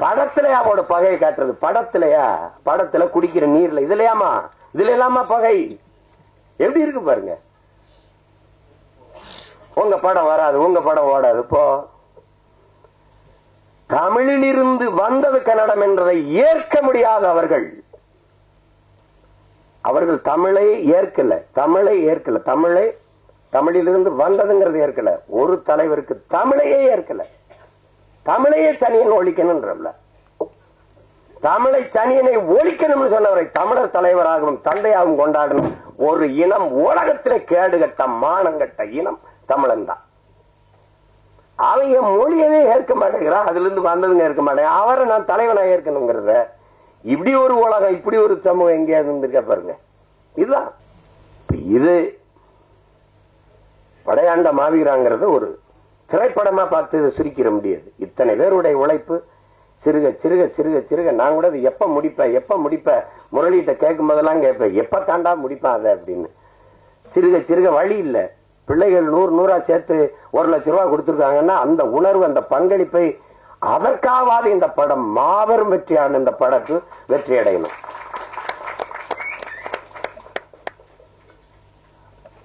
படத்திலயா அவரோட பகையை காட்டுறது? படத்திலயா? படத்துல குடிக்கிற நீர்ல, இதுல இல்லாம பகை எப்படி இருக்கு பாருங்க. உங்க படம் வராது, உங்க படம் ஓடாது. இப்போ தமிழில் இருந்து வந்தது கன்னடம் என்றதை ஏற்க முடியாத அவர்கள் தமிழை ஏற்கல. தமிழிலிருந்து வந்ததுங்கிறது ஏற்கல. ஒரு தலைவருக்கு தமிழையே ஏற்கல. தமிழையே சனியன் ஒழிக்கணும்ன்றல. தமிழை சனியனை ஒழிக்கணும்னு சொன்னவரை தமிழர் தலைவராகவும் தந்தையாகவும் கொண்டாடணும். ஒரு இனம், உலகத்திலே கேடுகட்ட மானங்கட்ட இனம் தமிழன் தான். அவங்க மொழியவே ஏற்க மாட்டேங்கிறான், அதுல இருந்து வந்ததுங்க ஏற்க மாட்டேங்க. அவரை நான் தலைவனா ஏற்கணுங்கிறத, இப்படி ஒரு உலகம், இப்படி ஒரு சமூகம் எங்கேயாவது இருந்திருக்க பாருங்க. இதுதான் இது படையாண்ட மாவீராங்கிறத ஒரு திரைப்படமா பார்த்து சுருக்கிட முடியாது. இத்தனை பேருடைய உழைப்பு சிறுக சிறுக சிறுக சிறுக. நான் கூட எப்ப முடிப்ப முரளிகிட்ட கேட்கும் போதெல்லாம் கேட்பேன், எப்ப தாண்டா முடிப்பேன் அதை அப்படின்னு. சிறுக சிறுக வழி இல்லை. பிள்ளைகள் 100 சேர்த்து 1 லட்சம் ரூபாய் கொடுத்திருக்காங்கன்னா அந்த உணர்வு, அந்த பங்களிப்பை, அதற்காவது இந்த படம் மாபெரும் வெற்றியான இந்த படத்து வெற்றி அடையணும்.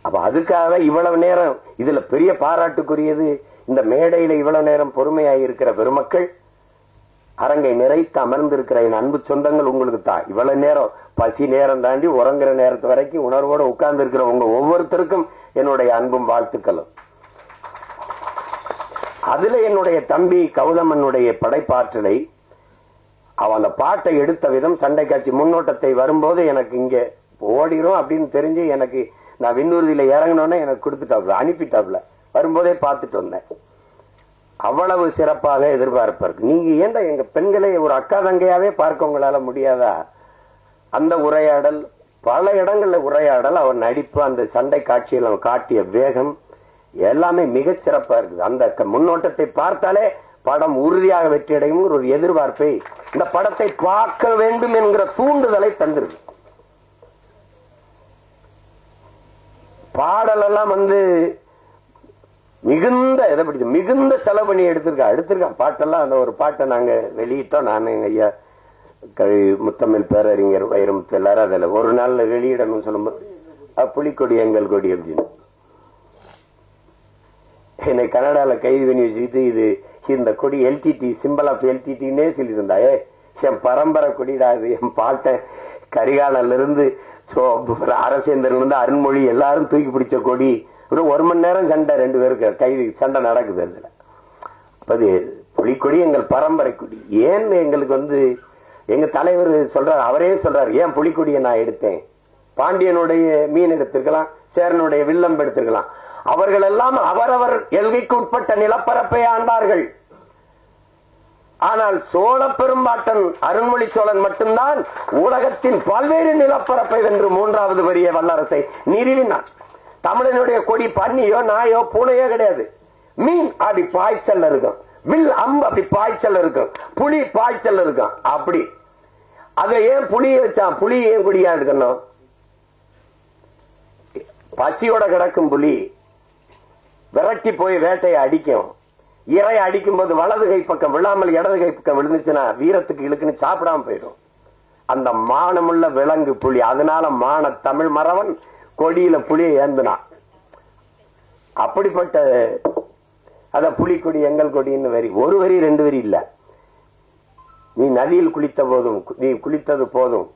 அப்ப அதுக்காக இவ்வளவு நேரம் இதுல பெரிய பாராட்டுக்குரியது, இந்த மேடையில இவ்வளவு நேரம் பொறுமையாக இருக்கிற பெருமக்கள், அரங்கை நிறைத்து அமர்ந்திருக்கிற என் அன்பு சொந்தங்கள், உங்களுக்கு தான். இவ்வளவு நேரம் பசி நேரம் தாண்டி உறங்குற நேரத்து வரைக்கும் உணர்வோட உட்கார்ந்து இருக்கிற உங்க ஒவ்வொருத்தருக்கும் என்னுடைய அன்பும் வாழ்த்துக்களும். அதுல என்னுடைய தம்பி கௌதமனுடைய படைப்பாற்றலை, அவன் அந்த பாட்டை எடுத்த விதம், சண்டை காட்சி முன்னோட்டத்தை வரும்போது எனக்கு இங்க ஓடிரும் அப்படின்னு தெரிஞ்சு, எனக்கு நான் விண்ணூர்தியில இறங்கினோன்னே எனக்கு கொடுத்துட்டாப்ல, அனுப்பிட்டாப்ல. வரும்போதே பார்த்துட்டு வந்தேன். அவ்வளவு சிறப்பாக எதிர்பார்ப்பாருக்கு. நீங்க ஏன்டா எங்க பெண்களை ஒரு அக்கா தங்கையாவே பார்க்க உங்களால முடியாதா? அந்த உரையாடல், பல இடங்கள்ல உரையாடல், அவர் நடிப்பு, அந்த சண்டை காட்சியில் அவர் காட்டிய வேகம் எல்லாமே மிகச் சிறப்பா இருக்குது. அந்த முன்னோட்டத்தை பார்த்தாலே படம் உறுதியாக வெற்றியடையும் ஒரு எதிர்பார்ப்பை, இந்த படத்தை பார்க்க வேண்டும் என்கிற தூண்டுதலை தந்திருக்கு. பாடல் எல்லாம் மிகுந்த செலவு பண்ணி எடுத்திருக்கான் பாட்டெல்லாம். அந்த ஒரு பாட்டை நாங்க வெளியிட்டோம். நான் எங்க ஐயா முத்தமிழ் பேரறிஞர் வைரமுத்து எல்லாரும் அதுல ஒரு நாள் வெளியிடணும்னு சொல்லும்போது புலிக்கொடி எங்கள் கொடி அப்படின்னு என்னை கனடால கைது பண்ணி வச்சுக்கிட்டு, இது இந்த கொடி எல்டிடி, சிம்பிள் ஆஃப் எல்டிடின்னே சொல்லியிருந்தா. என் பரம்பரை கொடிடா இது, என் பாட்டை கரிகாலன்ல இருந்து அரசேந்திரன் இருந்து அருண்மொழி எல்லாரும் தூக்கி பிடிச்ச கொடி. 1 மணி நேரம் சண்டை, 2 பேருக்கு கைது சண்டை நடக்குது. அதுல அது புலிக்கொடி எங்கள் பரம்பரை கொடி. ஏன் எங்களுக்கு எங்க தலைவர் சொல்றாரு, அவரே சொல்றாரு, ஏன் புலிக்கொடியை நான் எடுத்தேன்? பாண்டியனுடைய மீன் எடுத்திருக்கலாம், சேரனுடைய வில்லம் எடுத்திருக்கலாம். அவர்கள் எல்லாம் அவரவர் எல்கைக்கு உட்பட்ட நிலப்பரப்பை ஆண்டார்கள். ஆனால் சோழ பெரும்பாட்டன் அருண்மொழி சோழன் மட்டும்தான் உலகத்தின் பல்வேறு நிலப்பரப்பை வென்று 3வது பெரிய வல்லரசை நிறுவினான். தமிழனுடைய கொடி பன்னியோ நாயோ பூனையோ கிடையாது. மீன் அப்படி பாய்ச்சல் இருக்கும், வில் அம்பு அப்படி பாய்ச்சல் இருக்கும், புலி பாய்ச்சல் இருக்கும். அப்படி அதை ஏன் புலியை வச்சான்? புலி ஏன் கொடியா இருக்கணும்? பசியோட கிடக்கும் புலி விரட்டி போய் வேட்டையை அடிக்கும். இறை அடிக்கும் போது வலது கை பக்கம் விழாமல் இடது கை பக்கம் விழுந்துச்சுன்னா வீரத்துக்கு இழுக்குன்னு சாப்பிடாம போயிடும். அந்த மானமுள்ள விலங்கு புலி. அதனால மான தமிழ் மறவன் கொடியில புலியை ஏந்தினான். அப்படிப்பட்ட அத புலிக்கொடி எங்கள் கொடின்னு வரி. ஒரு வரி 2 வரி இல்ல. நீ நதியில் குளித்த போதும், நீ குளித்தது போதும்,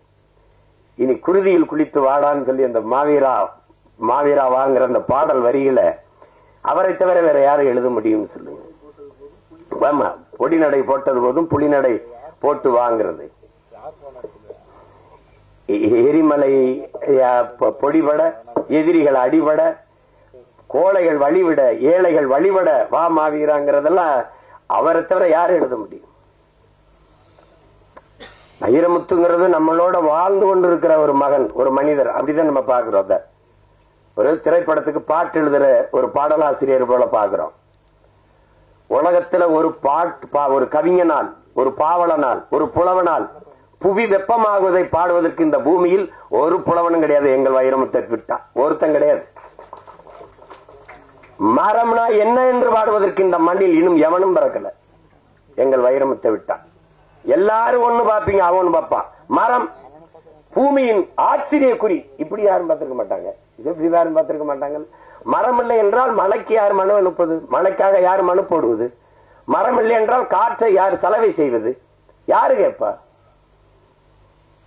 இனி குருதியில் குளித்து வாடான்னு சொல்லி அந்த மாவீரா வாங்குற அந்த பாடல் வரிகளை அவரை தவிர வேற யாரும் எழுத முடியும் சொல்லுங்க? பொடி நடை போட்டது போதும் புலி நடை போட்டு வாங்கிறது. எரிமலை பொடிபட, எதிரிகள் அடிபட, கோழைகள் வழிவிட, ஏழைகள் வழிபட வா மாவீராங்கிறதெல்லாம் அவரை தவிர யாரும் எழுத முடியும்? வைரமுத்துங்கிறது நம்மளோட வாழ்ந்து கொண்டிருக்கிற ஒரு மகன், ஒரு மனிதர். அப்படிதான் நம்ம பாக்குறோம். ஒரு திரைப்படத்துக்கு பாட்டு எழுதுற ஒரு பாடலாசிரியர் போல பாக்குறோம். உலகத்துல ஒரு கவிஞனால், ஒரு பாவலனால், ஒரு புலவனால் புவி வெப்பமாகுவதை பாடுவதற்கு இந்த பூமியில் ஒரு புலவனும் கிடையாது. எங்கள் வைரமுத்தை விட்டா ஒருத்தன் கிடையாது. மரம்னா என்ன என்று பாடுவதற்கு இந்த மண்ணில் இன்னும் எவனும் பிறக்கல. எங்கள் வைரமுத்தை விட்டா எல்லாரும் ஒண்ணு பாப்பீங்க, அவனு பாப்பான். மரம் பூமியின் ஆச்சரிய குறி. இப்படி யாரும் பார்த்திருக்க மாட்டாங்க, இது இப்படி யாரும் பார்த்திருக்க மாட்டாங்க. மரம் இல்லை என்றால் மழைக்கு யார் மனு அனுப்புவது? மழைக்காக யார் மனு போடுவது? மரம் இல்லை என்றால் காற்றை யார் சலவை செய்வது? யாரு கேட்பா?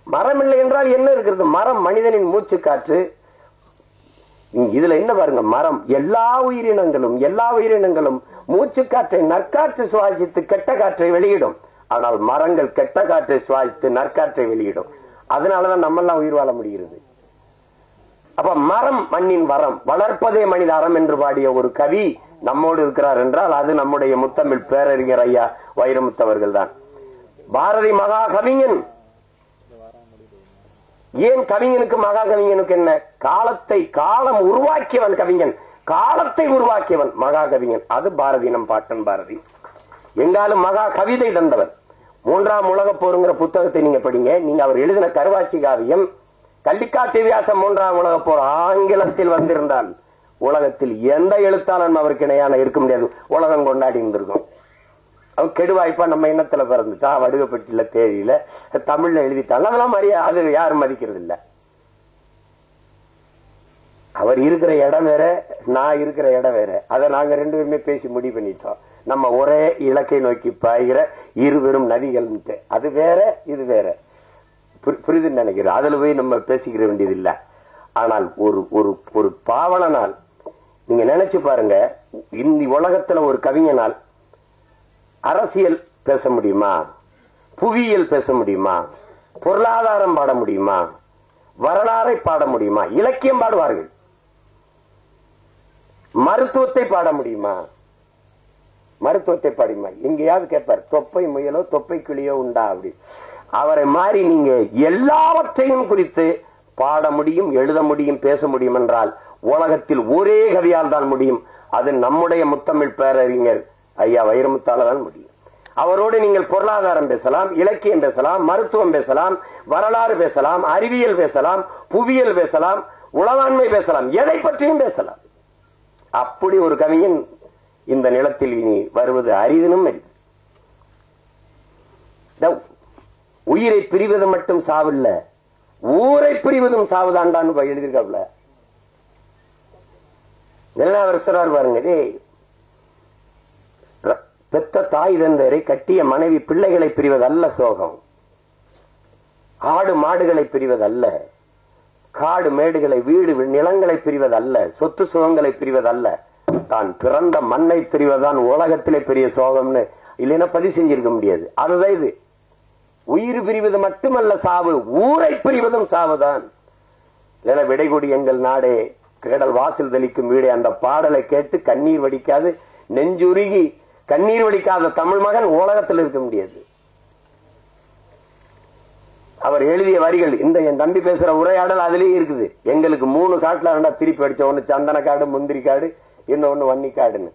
மரம் இல்லை என்றால் என்ன இருக்கிறது? மரம் மனிதனின் மூச்சு காற்று. இதுல என்ன பாருங்க, மரம் எல்லா உயிரினங்களும் மூச்சு காற்றை நற்காற்று சுவாசித்து கெட்ட காற்றை வெளியிடும். ஆனால் மரங்கள் கெட்ட காற்றை சுவாசித்து நற்காற்றை வெளியிடும். அதனாலதான் நம்ம எல்லாம் உயிர் வாழ முடிகிறது. அப்ப மரம் மண்ணின் வரம், வளர்ப்பதே மனித அறம் என்று பாடிய ஒரு கவி நம்மோடு இருக்கிறார் என்றால் அது நம்முடைய முத்தமிழ் பேரறிஞர் ஐயா வைரமுத்தவர்கள் தான். பாரதி மகா கவிஞன். ஏன் கவிஞனுக்கு மகா கவிஞனுக்கு என்ன? காலம் உருவாக்கியவன் கவிஞன், காலத்தை உருவாக்கியவன் மகா கவிஞன். அது பாரதி, நம் பாட்டன் பாரதி. எங்காலும் மகா கவிதை தந்தவன். 3ஆம் உலகப் போருங்கிற புத்தகத்தை நீங்க படிங்க. நீங்க அவர் எழுதின கருவாச்சி காவியம், கள்ளிக்காட்டு வியாசம் 3ஆம் உலகப் போர் ஆங்கிலத்தில் வந்திருந்தால் உலகத்தில் எந்த எழுத்தாளன் அவருக்கு இணையான இருக்க முடியாது. உலகம் கொண்டாடி இருந்திருக்கும். அவன் கெடுவாய்ப்பா நம்ம இனத்துல பிறந்துட்டா, வடுகப்பட்டியில தேதியில தமிழ்ல எழுதிட்டாங்க. அதெல்லாம் அது யாரும் மதிக்கிறது இல்ல. அவர் இருக்கிற இடம் வேற, நான் இருக்கிற இடம் வேற. அதை நாங்க 2 பேருமே பேசி முடிவு பண்ணிட்டோம். நம்ம ஒரே இலக்கை நோக்கி பாய்கிற இருவரும் நதிகள். அது வேற, இது வேற. புரிதுன்னு நினைக்கிறேன். அதுல போய் நம்ம பேசிக்கிற வேண்டியது இல்ல. ஆனால் ஒரு பாவலனால் நீங்க நினைச்சு பாருங்க, இந்த உலகத்துல ஒரு கவிஞனால் அரசியல் பேச முடியுமா? புவியியல் பேச முடியுமா? பொருளாதாரம் பாட முடியுமா? வரலாறை பாட முடியுமா? இலக்கியம் பாடுவார்கள். மருத்துவத்தை பாட முடியுமா? மருத்துவத்தை பாடியுமா? எங்கேயாவது கேட்பார், தொப்பை முயலோ தொப்பை கிளியோ உண்டா? அப்படி அவரை மாறி நீங்க எல்லாவற்றையும் குறித்து பாட முடியும், எழுத முடியும், பேச முடியும் என்றால் உலகத்தில் ஒரே கவியால் தான் முடியும். அது நம்முடைய முத்தமிழ் பேரறிஞர் ஐயா வைரமுத்தால தான் முடியும். அவரோடு நீங்கள் பொருளாதாரம் பேசலாம், இலக்கியம் பேசலாம், மருத்துவம் பேசலாம், வரலாறு பேசலாம், அறிவியல் பேசலாம், புவியியல் பேசலாம், உளவாண்மை பேசலாம், எதை பற்றியும் பேசலாம். அப்படி ஒரு கவிஞன் இந்த நிலத்தில் இனி வருவது அரிதினும் அரிது. உயிரை பிரிவது மட்டும் சாவில்ல, ஊரை பிரிவதும் சாவுதாண்டான்னு எழுதியிருக்காப்ல. பாருங்க, பெத்த தாய் தந்தரை கட்டிய மனைவி பிள்ளைகளை பிரிவது அல்ல சோகம், ஆடு மாடுகளை பிரிவது அல்ல, காடு மேடுகளை வீடு நிலங்களை பிரிவது அல்ல, சொத்து சுகங்களை பிரிவது அல்ல, தான் பிறந்த மண்ணை பிரிவதுதான் உலகத்திலே பெரிய சோகம்னு இல்லைன்னா பதிவு செஞ்சிருக்க முடியாது. அதுதான் இது. உயிர் பிரிவது மட்டுமல்ல சாவு, ஊரை பிரிவதும் சாவுதான். விடைகொடி எங்கள் நாடே கேடல் வாசல் தெளிக்கும் வீடே, அந்த பாடலை கேட்டு கண்ணீர் வடிக்காது, நெஞ்சுருகி கண்ணீர் வடிக்காத தமிழ் மகன் உலகத்தில் இருக்க முடியாது. அவர் எழுதிய வரிகள், இந்த என் தம்பி பேசுற உரையாடல் அதுலயே இருக்குது. எங்களுக்கு 3 காட்டுல ரெண்டா திருப்பி அடிச்ச, ஒண்ணு சந்தன காடு, முந்திரி காடு, இன்னொன்னு வன்னிக்காடுன்னு.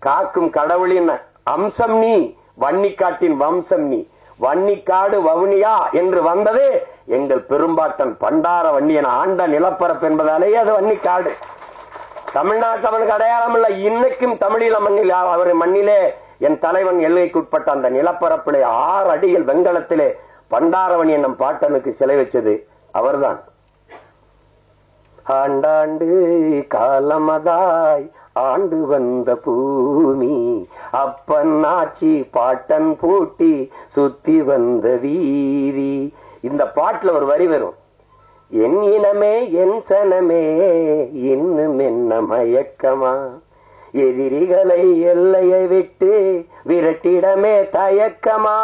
காக்கும் கடவுளின் அம்சம் நீ, வன்னிக்காட்டின் வம்சம் நீ, வன்னிக்காடு வவுனியா என்று வந்ததே எங்கள் பெரும்பாட்டன் பண்டார வன்னியன் ஆண்ட நிலப்பரப்பு என்பதாலேயே அது வன்னிக்காடு. தமிழ்நாட்டு அவனுக்கு அடையாளம் இல்ல. இன்னைக்கும் தமிழீழ மண்ணில், அவர் மண்ணிலே என் தலைவன் எல்லைக்குட்பட்ட அந்த நிலப்பரப்பிலே 6 அடிகள் வெங்கலத்திலே பண்டாரவணி என்னும் பாட்டனுக்கு சிலை வச்சது அவர்தான். ஆண்டாண்டு காலமதாய் ஆண்டு வந்த பூமி, அப்பன் ஆட்சி பாட்டன் பூட்டி சுத்தி வந்த வீதி. இந்த பாட்டுல ஒரு வரி வரும், என் இனமே என் சனமே இன்னும் என்ன மயக்கமா, எதிரிகளை எல்லையை விட்டு விரட்டிடமே தயக்கமா,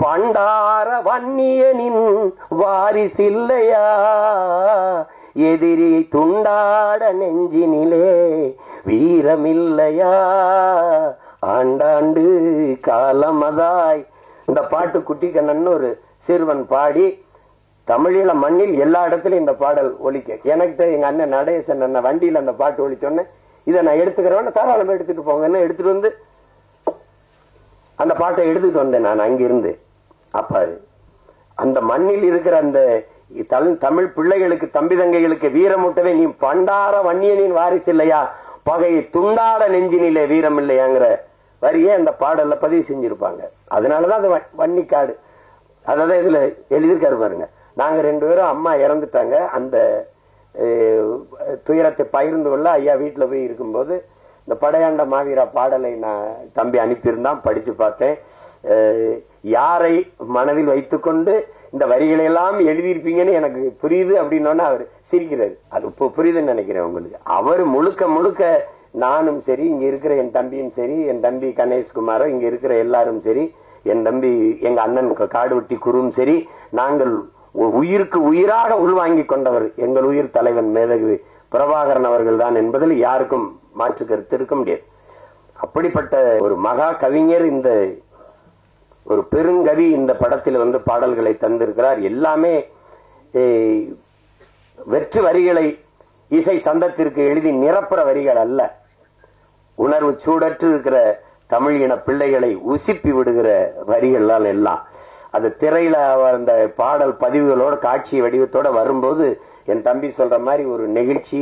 பண்டார வன்னியனின் வாரிசில்லையா, எதிரி துண்டாட நெஞ்சினிலே வீரமில்லையா, ஆண்டாண்டு காலமதாய். இந்த பாட்டு குட்டி கண்ணன் ஒரு சிறுவன் பாடி தமிழீழ மண்ணில் எல்லா இடத்துலயும் இந்த பாடல் ஒலிக்க. எனக்கு எங்க அண்ணன் நடேசன் அண்ணன் வண்டியில அந்த பாட்டு ஒலிச்சோன்னு, இதை நான் எடுத்துக்கிறேன், தாராளமா எடுத்துட்டு போங்கன்னு எடுத்துட்டு வந்து அந்த பாட்டை எடுத்துட்டு வந்தேன் நான் அங்கிருந்து. அப்ப அந்த மண்ணில் இருக்கிற அந்த தமிழ் பிள்ளைகளுக்கு, தம்பி தங்கைகளுக்கு வீரமூட்டவே, நீ பண்டார வன்னியனின் வாரிசு இல்லையா, பகையை துண்டாட நெஞ்சினிலே வீரம் இல்லையாங்கிற வரியே அந்த பாடல்ல பதிவு செஞ்சிருப்பாங்க. அதனாலதான் அது வன்னிக்காடு. அதான் இதுல எழுதியிருக்காரு பாருங்க. நாங்க 2 பேரும், அம்மா இறந்துட்டாங்க, அந்த துயரத்தை பகிர்ந்து கொள்ள ஐயா வீட்டுல போய் இருக்கும்போது இந்த படையாண்ட மாவீரா பாடலை நான் தம்பி அனுப்பியிருந்தான், படிச்சு பார்த்தேன். யாரை மனதில் வைத்துக்கொண்டு இந்த வரிகளை எல்லாம் எழுதியிருப்பீங்கன்னு எனக்கு புரியுது அப்படின்னு அவர் சிரிக்கிறாரு. அது இப்போ புரியுதுன்னு நினைக்கிறேன் உங்களுக்கு. அவர் முழுக்க முழுக்க நானும் சரி, இங்க இருக்கிற என் தம்பியும் சரி, என் தம்பி கணேஷ்குமாரும், இங்க இருக்கிற எல்லாரும் சரி, என் தம்பி எங்க அண்ணன் காடுவெட்டி குருவும் சரி, நாங்கள் உயிருக்கு உயிராக உள்வாங்கி கொண்டவர் எங்கள் உயிர் தலைவன் மேதகு பிரபாகரன் அவர்கள் தான் என்பதில் யாருக்கும் மாற்று கருத்து இருக்க முடியாது. அப்படிப்பட்ட ஒரு மகா கவிஞர், இந்த ஒரு பெருங்கவி இந்த படத்தில் வந்து பாடல்களை தந்திருக்கிறார். எல்லாமே வெற்று வரிகளை இசை சந்தத்திற்கு எழுதி நிரப்புற வரிகள் அல்ல, உணர்வு சூடற்று இருக்கிற தமிழ் இன பிள்ளைகளை உசிப்பி விடுகிற வரிகளால் எல்லாம். அது திரையில அந்த பாடல் பதிவுகளோட காட்சி வடிவத்தோட வரும்போது என் தம்பி சொல்ற மாதிரி ஒரு நெகிழ்ச்சி,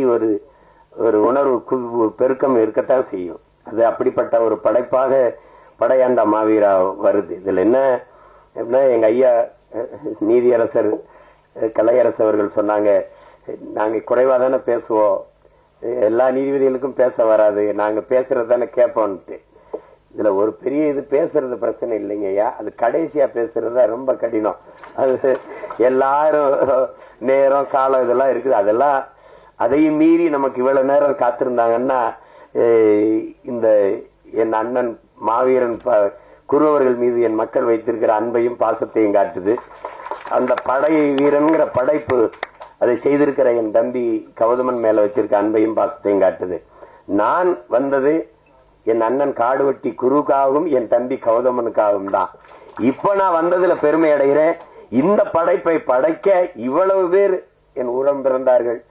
ஒரு உணர்வு பெருக்கம் இருக்கத்தான் செய்யும். அது அப்படிப்பட்ட ஒரு படைப்பாக படையாண்ட மாவீரா வருது. இதுல என்ன, எங்க ஐயா நீதியரசர் கலையரசு அவர்கள் சொன்னாங்க, நாங்க குறைவா தானே பேசுவோம், எல்லா நீதிபதிகளுக்கும் பேச வராது, நாங்க பேசுறது தானே கேட்போம்ட்டு. இதுல ஒரு பெரிய இது பேசுறது பிரச்சனை இல்லைங்க ஐயா, அது கடைசியா பேசுறது ரொம்ப கடினம். அது எல்லாரும் நேரம் காலம் இதெல்லாம் இருக்குது, அதெல்லாம் அதையும் மீறி நமக்கு இவ்வளவு நேரம் காத்திருந்தாங்கன்னா இந்த என் அண்ணன் மாவீரன் குருவர்கள் மீது என் மக்கள் வைத்திருக்கிற அன்பையும் பாசத்தையும் காட்டுது. அந்த படை வீரன்கிற படைப்பு அதை செய்திருக்கிற என் தம்பி கௌதமன் மேல வச்சிருக்க அன்பையும் பாசத்தையும் காட்டுது. நான் வந்தது என் அண்ணன் காடுவெட்டி குருக்காகவும் என் தம்பி கௌதமனுக்காகவும் தான். இப்ப நான் வந்ததுல பெருமை அடைகிறேன். இந்த படைப்பை படைக்க இவ்வளவு பேர் என் உரம் பிறந்தார்கள்.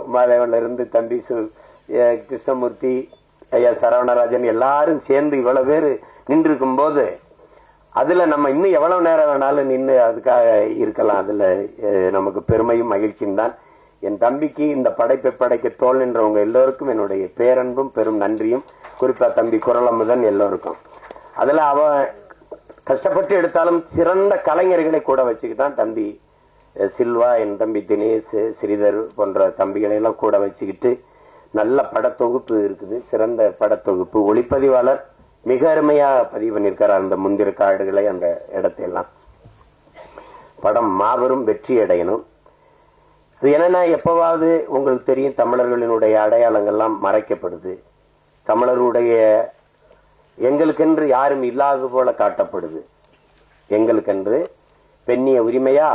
உமாதேவன்ல இருந்து தம்பி கிருஷ்ணமூர்த்தி, ஐயா சரவணராஜன் எல்லாரும் சேர்ந்து இவ்வளவு பேர் நின்று இருக்கும் போது அதுல நம்ம இன்னும் எவ்வளவு நேரம் வேணாலும் நின்று அதுக்காக இருக்கலாம். அதுல நமக்கு பெருமையும் மகிழ்ச்சியும் தான். என் தம்பிக்கு இந்த படைப்பை படைக்க தோல் நின்றவங்க எல்லோருக்கும் என்னுடைய பேரன்பும் பெரும் நன்றியும், குறிப்பா தம்பி குரலமுதன் எல்லோருக்கும். அதுல அவன் கஷ்டப்பட்டு எடுத்தாலும் சிறந்த கலைஞர்களை கூட வச்சுக்கிட்டான். தம்பி சில்வா, என் தம்பி தினேஷ், ஸ்ரீதர் போன்ற தம்பிகளை எல்லாம் கூட வச்சுக்கிட்டு நல்ல படத்தொகுப்பு இருக்குது, சிறந்த படத்தொகுப்பு. ஒளிப்பதிவாளர் மிக அருமையா பதிவு பண்ணியிருக்கார் அந்த முந்திர காடுகளை, அந்த இடத்தையெல்லாம். படம் மாபெரும் வெற்றி அடையணும். அது என்னன்னா, எப்பவாவது உங்களுக்கு தெரியும், தமிழர்களினுடைய அடையாளங்கள்லாம் மறைக்கப்படுது, தமிழருடைய எங்களுக்கென்று யாரும் இல்லாதது போல காட்டப்படுது. எங்களுக்கு என்று பெண்ணிய உரிமையா?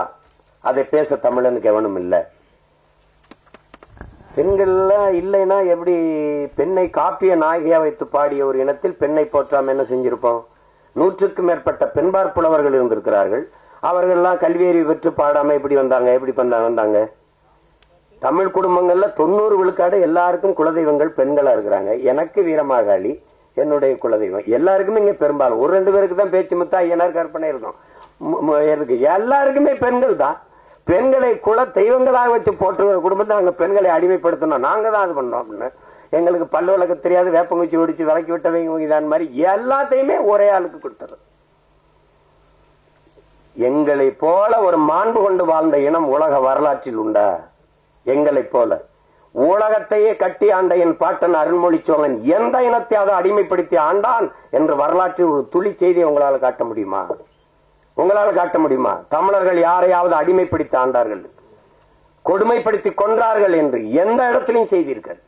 அதை பேச தமிழனுக்கு எவனும் இல்லை. பெண்கள் இல்லைன்னா எப்படி? பெண்ணை காப்பிய நாயகியா வைத்து பாடிய ஒரு இனத்தில் பெண்ணை போற்றாம என்ன செஞ்சிருப்போம்? 100க்கும் மேற்பட்ட பெண்பார் புலவர்கள் இருந்திருக்கிறார்கள். அவர்கள் எல்லாம் கல்வியறிவு பெற்று பாடாம எப்படி வந்தாங்க? எப்படி வந்தாங்க? தமிழ் குடும்பங்கள்ல 90 விழுக்காடு எல்லாருக்கும் குலதெய்வங்கள் பெண்களா இருக்கிறாங்க. எனக்கு வீரமாகாளி என்னுடைய குலதெய்வம். எல்லாருக்குமே இங்க பெரும்பாலும் 1-2 பேருக்கு தான் பேச்சு முத்தா ஐயனார் கற்பனை இருக்கும். எல்லாருக்குமே பெண்கள் தான். பெண்களை குல தெய்வங்களாக வச்சு போட்டுக்கிற குடும்பத்தை நாங்க பெண்களை அடிமைப்படுத்தணும். நாங்க தான் அது பண்ணோம் அப்படின்னு. எங்களுக்கு பல்லு விளக்க தெரியாது, வேப்பங்குச்சி ஒடிச்சு விளக்கி விட்டவங்க இதான் மாதிரி எல்லாத்தையுமே ஒரே ஆளுக்கு கொடுத்தது. எங்களை போல ஒரு மாண்பு கொண்டு வாழ்ந்த இனம் உலக வரலாற்றில் உண்டா? எங்களை போல உலகத்தையே கட்டி ஆண்ட என் பாட்டன் அருண்மொழி சோழன் எந்த இனத்தையாவது அடிமைப்படுத்தி ஆண்டான் என்று வரலாற்றில் ஒரு துளி செய்தி உங்களால காட்ட முடியுமா? உங்களால் காட்ட முடியுமா? தமிழர்கள் யாரையாவது அடிமைப்படுத்தி ஆண்டார்கள், கொடுமைப்படுத்தி கொன்றார்கள் என்று எந்த இடத்திலையும் செய்தீர்கள்?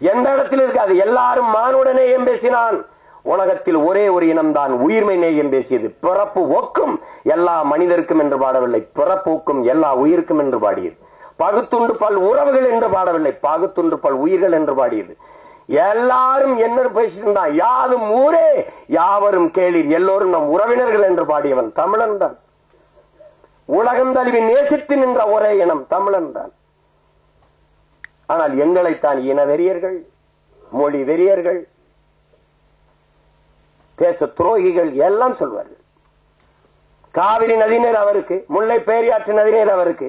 எந்த இடத்தில் இருக்காது? எல்லாரும் மானுட நேயம் பேசினான். உலகத்தில் ஒரே ஒரு இனம்தான் உயிர்மை நேயம் பேசியது. பிறப்பு ஒக்கும் எல்லா மனிதருக்கும் என்று பாடவில்லை, பிறப்பு ஒக்கும் எல்லா உயிருக்கும் என்று பாடியது. பகுத்துண்டு பல் உறவுகள் என்று பாடவில்லை, பகுத்துண்டு பல் உயிர்கள் என்று பாடியது. எல்லாரும் என்ன பேசியிருந்தா? யாதும் ஊரே யாவரும் கேளீர், எல்லோரும் நம் உறவினர்கள் என்று பாடியவன் தமிழன் தான். உலகம் தழுவி நேசித்து நின்ற ஒரே இனம் தமிழன் தான். ஆனால் எங்களைத்தான் இன வெறியர்கள், மொழி வெறியர்கள், தேச துரோகிகள் எல்லாம் சொல்வார்கள். காவிரி நதிநீர் அவருக்கு, முல்லை பேரியாற்று நதிநீர் அவருக்கு,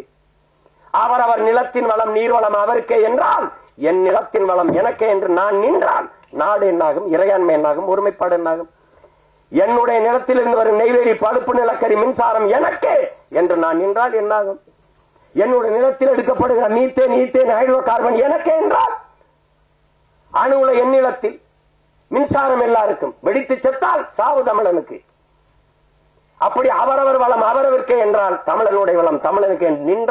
அவரவர் நிலத்தின் வளம் நீர்வளம் அவருக்கே என்றால் என் நிலத்தின் வளம் எனக்கே என்று நான் நின்றால் நாடு என்னாகும்? இறையாண்மை என்னாகும்? ஒருமைப்பாடு என்னாகும்? என்னுடைய நிலத்தில் இருந்து வரும் நெய்வேலி பழுப்பு நிலக்கரி மின்சாரம் எனக்கே என்று நான் நின்றால் என்னாகும்? என்னுடைய நிலத்தில் எடுக்கப்படுகிற மீத்தேன் ஈத்தேன் ஹைட்ரோ கார்பன் எனக்கே என்றால் அணுவுல என் நிலத்தில் மின்சாரம் எல்லாருக்கும், வெடித்து செத்தால் சாவு தமிழனுக்கு. அப்படி அவரவர் வளம் அவரவருக்கே என்றால் தமிழனுடைய வளம் தமிழனுக்கு நின்றால்